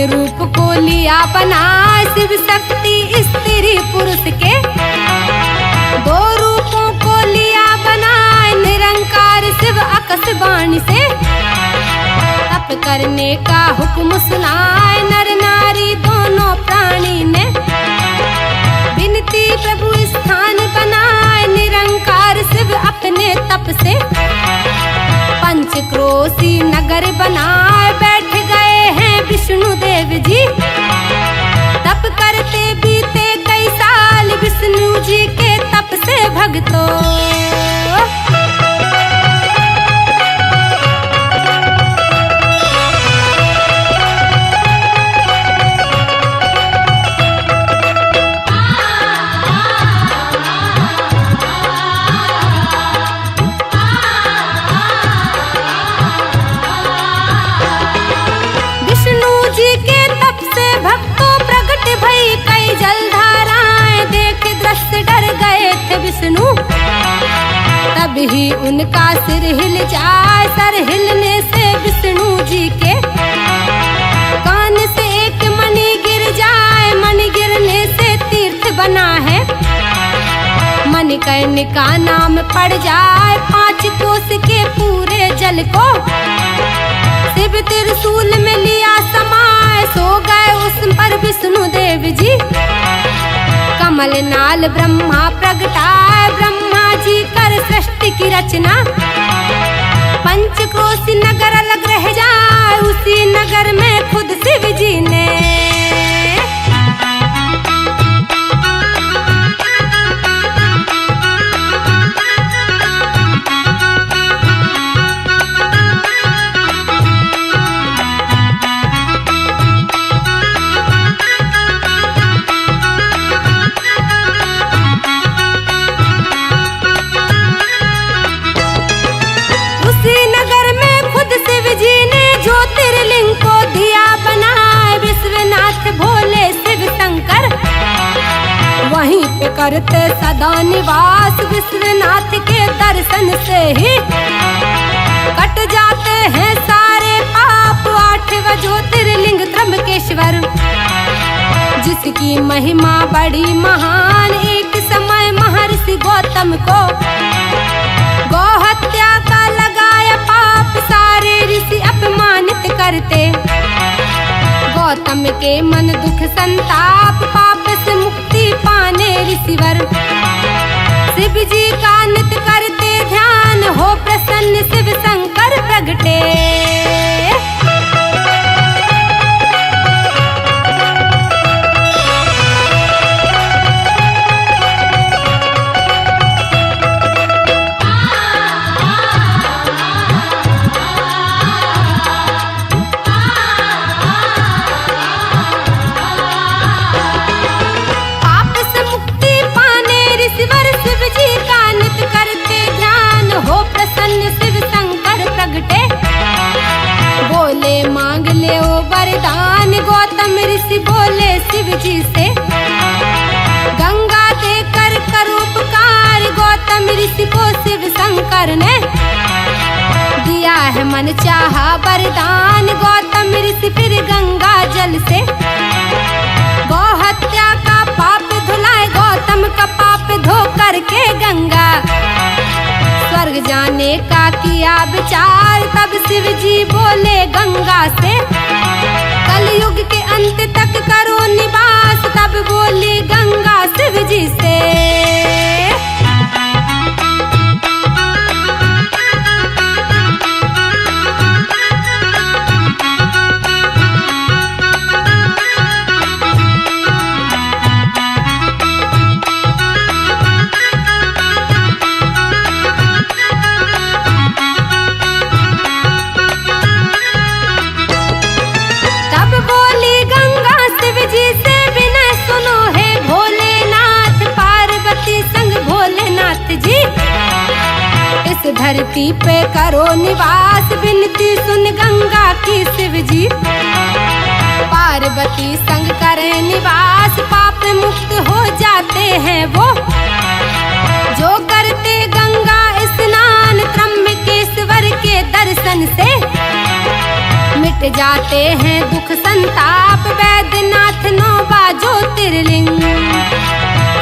रूप को लिया बना, शिव शक्ति स्त्री पुरुष के। दो रूपों को लिया बना, निरंकार शिव आकाशवाणी से। तप करने का हुक्म सुनाए, नर नारी दोनों प्राणी ने। विनती प्रभु स्थान बनाए, तप से पंचक्रोशी नगर बनाए बैठ गए हैं विष्णु देव जी। तप करते बीते कई साल विष्णु जी के तप से भक्तों। विष्णु तभी उनका सिर हिल जाए, सर हिलने से विष्णु जी के कान से एक मणि गिर जाए, मणि गिरने से तीर्थ बना है। मणिकर्णिका नाम पड़ जाए 5 कोस के पूरे जल को। शिव त्रिशूल में लिया समाए, सो गए उस पर विष्णु देव जी। कमल नाल ब्रह्मा प्रगटाए, ब्रह्मा जी कर सृष्टि की रचना। पंचक्रोशी नगर अलग रह जाए, उसी नगर में खुद शिव जी ने वहीं पे करते सदा निवास। विश्वनाथ के दर्शन से ही कट जाते हैं सारे पाप। 8वां ज्योतिर्लिंग त्र्यंबकेश्वर, जिसकी महिमा बड़ी महान। एक समय महर्षि गौतम को गौ हत्या का लगाया पाप, सारे ऋषि अपमानित करते। गौतम के मन दुख संताप, पाप से मुक्ति पाने ऋषिवर शिव जी का नित्य करते ध्यान। हो प्रसन्न शिव शंकर प्रगटे। बोले मांग ले ओ वरदान, गौतम ऋषि बोले शिव जी से। गंगा देकर कर उपकार, गौतम ऋषि को शिव शंकर ने दिया है मन चाहा वरदान। गौतम ऋषि फिर गंगा जल से गौ हत्या का पाप धुलाए। गौतम का पाप धो करके गंगा स्वर्ग जाने का किया विचार। तब शिव जी बोले गंगा से, कलयुग के अंत तक करो निवास। तब बोली गंगा शिव जी से। धरती पे करो निवास, विनती सुन गंगा की शिव जी। पार्वती संग करें निवास, पाप मुक्त हो जाते हैं वो जो करते गंगा स्नान। त्र्यंबकेश्वर के दर्शन से मिट जाते हैं दुख संताप। वैद्यनाथ 9वां ज्योतिर्लिंग,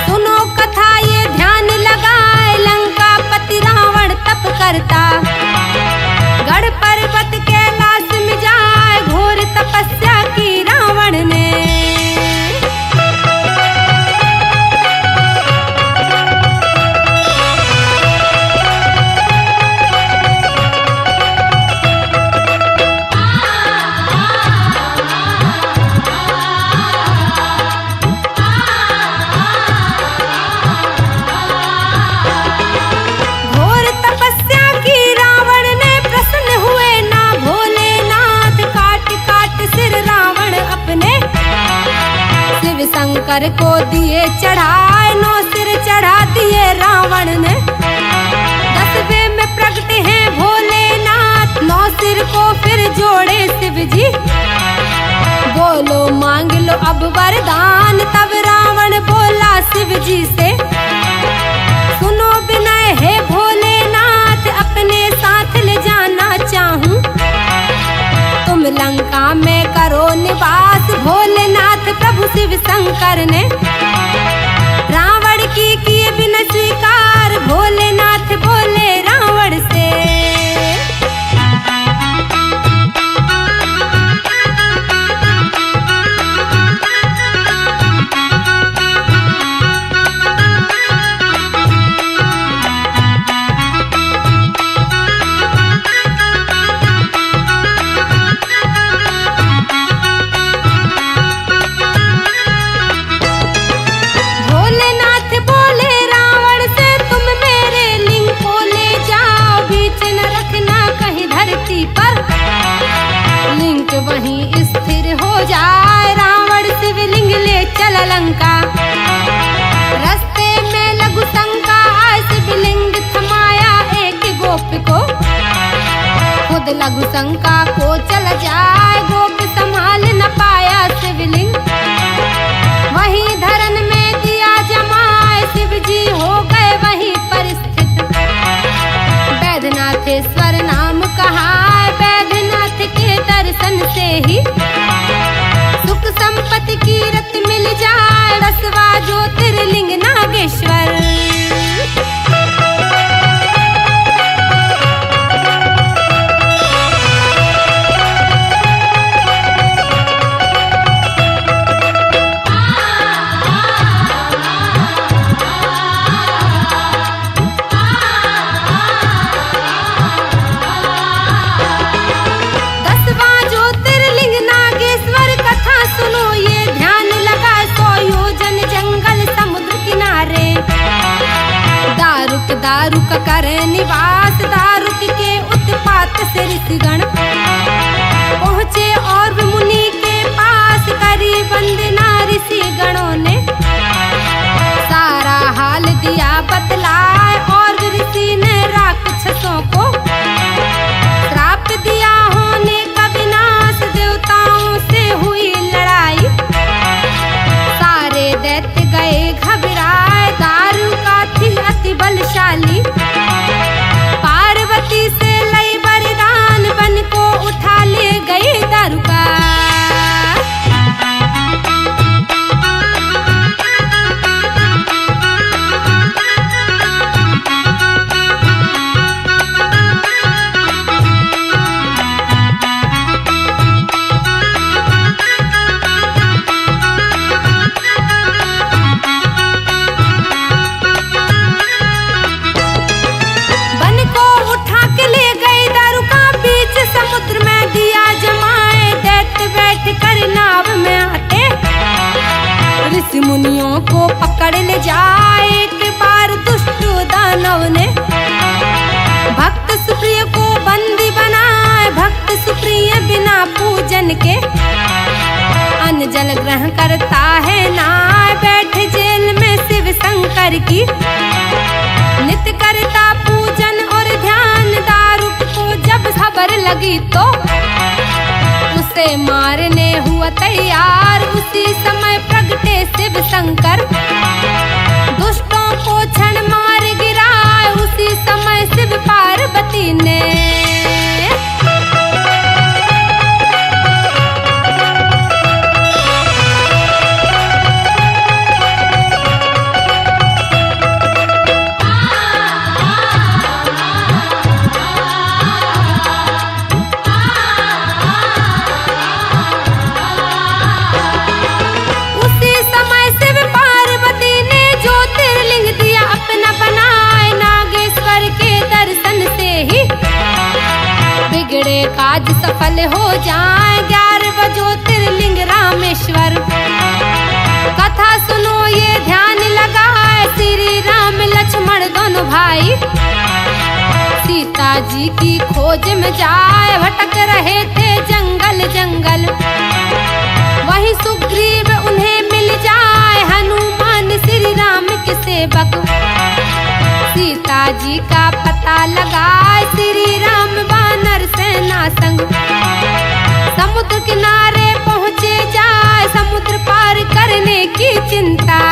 सुनो कथा ये ध्यान लगाए। लंका पति रावण तप करता, गढ़ पर्वत कैलाश में जाए। घोर तपस्या की रावण ने, नागेश्वर को दिए चढ़ाए, 9 सिर चढ़ा दिए रावण ने। 10वें में प्रकट हैं भोलेनाथ, 9 सिर को फिर जोड़े शिव जी। बोलो मांग लो अब वरदान, तब रावण बोला शिव जी से, सुनो विनय है भोलेनाथ, अपने साथ ले जाना चाहूं। तुम लंका में करो निवास, भोलेनाथ प्रभु शिव शंकर ने। रावण की किए बिना स्वीकार, भोलेनाथ बोले रावण से। वहीं स्थिर हो जाए, रावण शिवलिंग ले चल लंका। रास्ते में लघु शंका आए, शिवलिंग थमाया एक गोप को। खुद लघु शंका को चल जाए, गोप संभाल न पाया शिवलिंग। वहीं धरन में दिया जमाए, शिव जी हो गए वहीं पर स्थित। वैद्यनाथेश्वर नाम कहा, वैद्यनाथ के दर्शन से ही सुख संपत्ति की रत मिल जाए, 10वां ज्योतिर्लिंग नागेश्वर। दारुक करे निवास, दारुक के उत्पात से ऋषिगण पहुँचे और मुनि के पास, करी वंदना ऋषि गणों ने। सारा हाल दिया बतलाए, और ऋषि ने राक्षसों को श्राप दिया होने का विनाश, देवताओं से हुई लड़ाई। सारे दैत्य गए घबराए, दारू का थी अति बलशाली। पार्वती से लई वरदान, बन को उठा ले गई दारुका। ऋषि मुनियों को पकड़ ले जाए, एक बार दुष्ट दानव ने। भक्त सुप्रिय को बंदी बनाए, भक्त सुप्रिय बिना पूजन के अन्न जल ग्रहण करता है ना, बैठ जेल में शिव शंकर की। नित्य करता पूजन और ध्यान, दारुक को जब खबर लगी तो उसे मारने हुआ तैयार। उसी समय प्रगटे शिव शंकर, दुष्टों को क्षण मार गिराए, उसी समय शिव पार्वती ने। काज सफल हो जाए, 11 ज्योतिर्लिंग रामेश्वर। कथा सुनो ये ध्यान लगाए, श्री राम लक्ष्मण दोनों भाई सीता जी की खोज में जाए, भटक रहे थे जंगल जंगल। वहीं सुग्रीव उन्हें मिल जाए हनुमान श्री राम के सेवक। सीता जी का पता लगाए श्री राम वानर सेना संग। समुद्र किनारे पहुँचे जाए समुद्र पार करने की चिंता।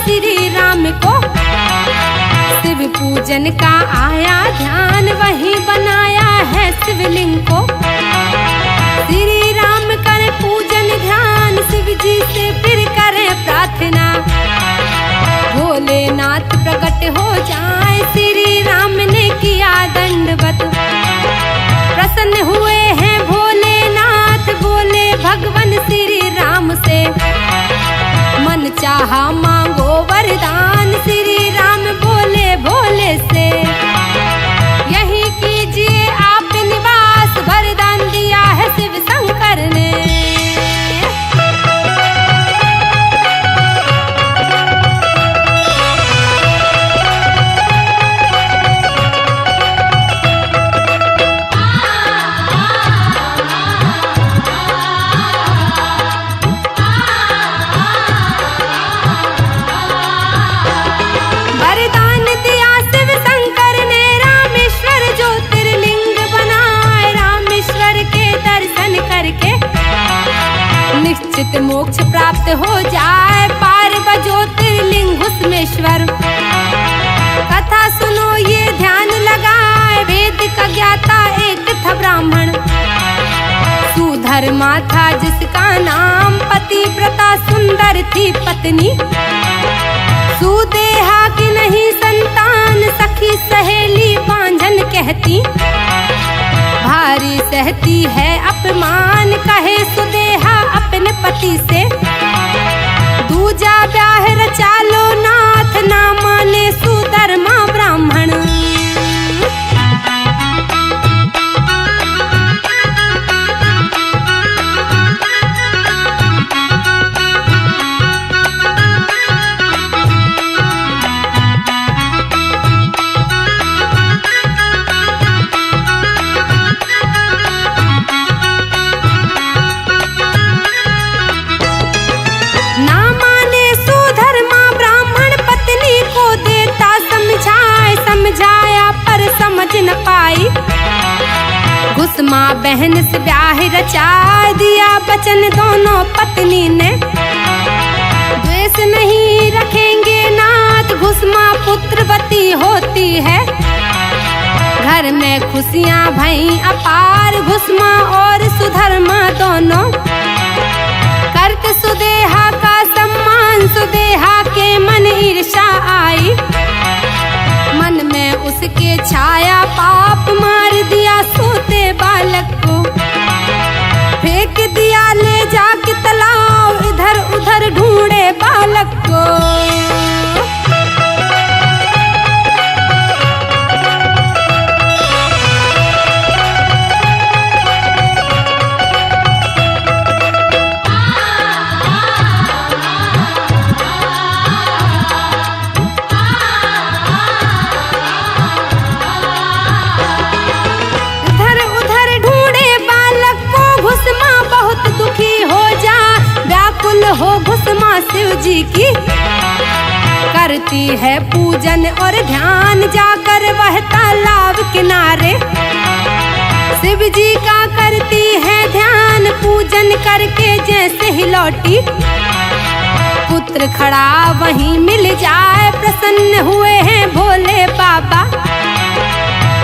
श्री राम को शिव पूजन का आया ध्यान, वही बनाया है शिवलिंग को। श्री राम करे पूजन ध्यान, शिव जी से फिर करे प्रार्थना। भोलेनाथ प्रकट हो जाए, श्री राम ने किया दंडवत। प्रसन्न हुए हैं भोलेनाथ, बोले भगवान श्री राम से। मन चाहा मांगो वरदान, श्री राम बोले भोले से। यही कीजिए आप निवास, वरदान दिया है शिव शंकर ने। निश्चित मोक्ष प्राप्त हो जाए, पार ज्योतिर्लिंग घुसमेश्वर। कथा सुनो ये ध्यान लगाए, वेद का ज्ञाता एक था ब्राह्मण। सुधर्मा था जिसका नाम, पतिव्रता सुंदर थी पत्नी। सुदेहा की नहीं संतान, सखी सहेली बांझन कहती। भारी सहती है अपमान, कहे सुदेहा अपने पति से। दूजा ब्याह रचा लो नाथ, ना माने सुधर्मा ब्राह्मण। न पाई, घुसमा बहन से ब्याह रचा दिया बचन दोनों पत्नी ने। द्वेष नहीं रखेंगे नाथ, घुसमा पुत्रवती होती है। घर में खुशियां भई अपार, घुसमा और सुधर्मा दोनों। करते सुदेहा का सम्मान, सुदेहा के मन ईर्षा आई। मन में उसके छाया पाप, मार दिया सोते बालक को। फेंक दिया ले जाके तालाब, इधर उधर ढूंढे बालक को। हो घुसमा शिव जी की, करती है पूजन और ध्यान, जाकर वह तालाब किनारे। शिव जी का करती है ध्यान, पूजन करके जैसे ही लौटी। पुत्र खड़ा वहीं मिल जाए, प्रसन्न हुए हैं भोले बाबा।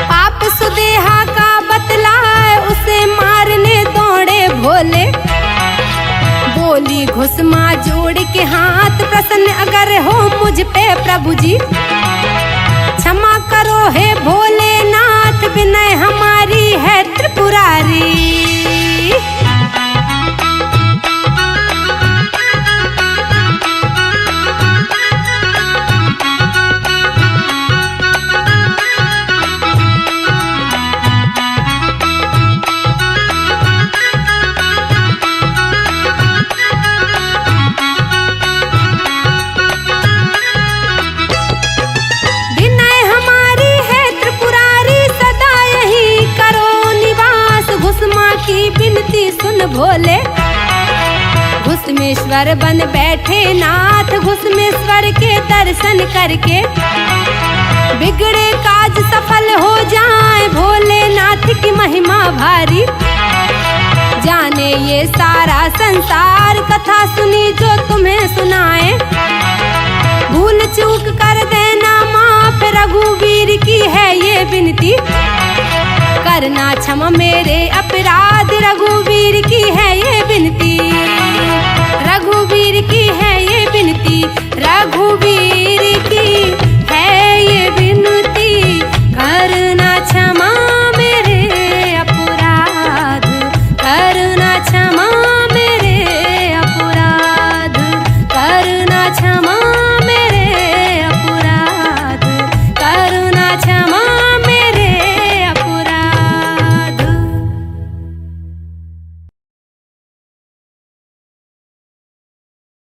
पाप सुदेहा का बतलाए, उसे मारने दौड़े भोले। बोली घुसमा जोड़ के हाथ, प्रसन्न अगर हो मुझ पे प्रभु जी। क्षमा करो हे भोलेनाथ, विनय हमारी है त्रिपुरारी। घुसमेश्वर बन बैठे नाथ, घुसमेश्वर के दर्शन करके बिगड़े काज सफल हो जाए, भोलेनाथ की महिमा भारी। जाने ये सारा संसार, कथा सुनी जो तुम्हें सुनाए। भूल चूक कर देना माफ, रघुवीर की है ये विनती। करना क्षमा मेरे अपने